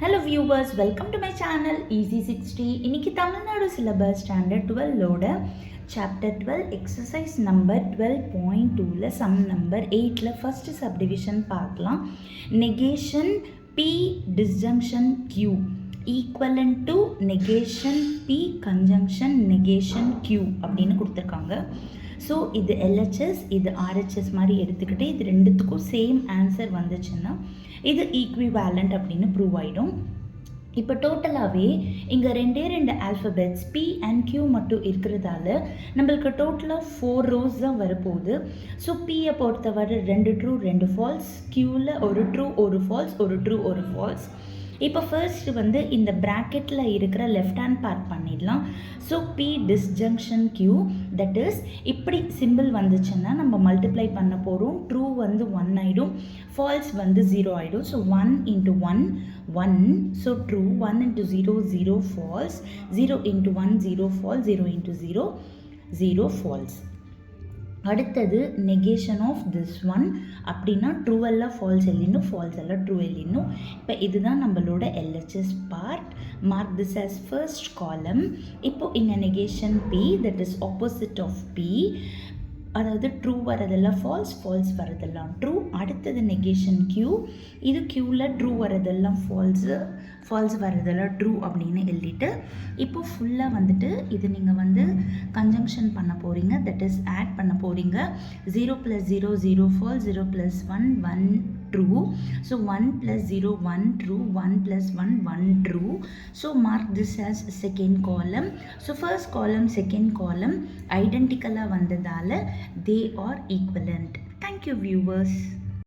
Hello viewers, welcome to my channel Easy 60. இன்னைக்கு Tamil Nadu syllabus standard 12ஓட chapter 12 exercise number 12.2ல sum number 8ல first subdivision பார்க்கலாம். Negation P disjunction Q equivalent to negation P conjunction negation Q அப்படின்னு கொடுத்துருக்காங்க. So இது LHS இது RHS மாதிரி எடுத்துக்கிட்டு இது ரெண்டுத்துக்கும் சேம் ஆன்சர் வந்துச்சுன்னா இது ஈக்விவேலண்ட் அப்படின்னு ப்ரூவ் ஆகிடும். இப்போ டோட்டலாகவே இங்கே ரெண்டு ஆல்ஃபபெட்ஸ் P அண்ட் Q மட்டும் இருக்கிறதால நம்மளுக்கு டோட்டலாக 4 rows தான் வரப்போகுது. ஸோ Pயை பொறுத்தவரை 2 ட்ரூ 2 ஃபால்ஸ், Qவில் ஒரு ட்ரூ ஒரு ஃபால்ஸ், ஒரு ட்ரூ ஒரு ஃபால்ஸ். இப்போ ஃபர்ஸ்ட் வந்து இந்த ப்ராக்கெட்டில் இருக்கிற லெஃப்ட் ஹேண்ட் பார்ட் பண்ணிடலாம். So P disjunction Q that is இப்படி சிம்பிள் வந்துச்சுன்னா நம்ம மல்டிப்ளை பண்ண போகிறோம். ட்ரூ வந்து 1 ஆகிடும், ஃபால்ஸ் வந்து 0 ஆகிடும். So 1 into 1 1, so true 1 into 0 0 false, 0 into 1 0 false, 0 into 0 0 false. அடுத்தது நெகேஷன் ஆஃப் திஸ் ஒன் அப்படின்னா ட்ரூ எல்லாம் ஃபால்ஸ் எழுதிடணும், ஃபால்ஸ் எல்லாம் ட்ரூ எழுதிடணும். இப்போ இதுதான் நம்மளோட LHS part. Mark this as first column. இப்போது இங்கே negation P that is opposite of P, அதாவது ட்ரூ வரதெல்லாம் ஃபால்ஸ், ஃபால்ஸ் வரதெல்லாம் ட்ரூ. அடுத்தது நெகேஷன் Q, இது Qவில் ட்ரூ வரதெல்லாம் ஃபால்ஸு, ஃபால்ஸ் வரதெல்லாம் ட்ரூ அப்படின்னு எழுதிட்டு இப்போ ஃபுல்லாக வந்துட்டு இது நீங்கள் வந்து கன்ஜங்ஷன் பண்ண போகிறீங்க, தட் இஸ் ஆட் பண்ண போகிறீங்க. 0 + 0 0 false, 0 + 1 1 true. So 1 + 0 1 true, 1 + 1 1 true. So mark this as second column. So first column second column ஐடென்டிக்கலாக வந்ததால் they are equivalent. Thank you viewers.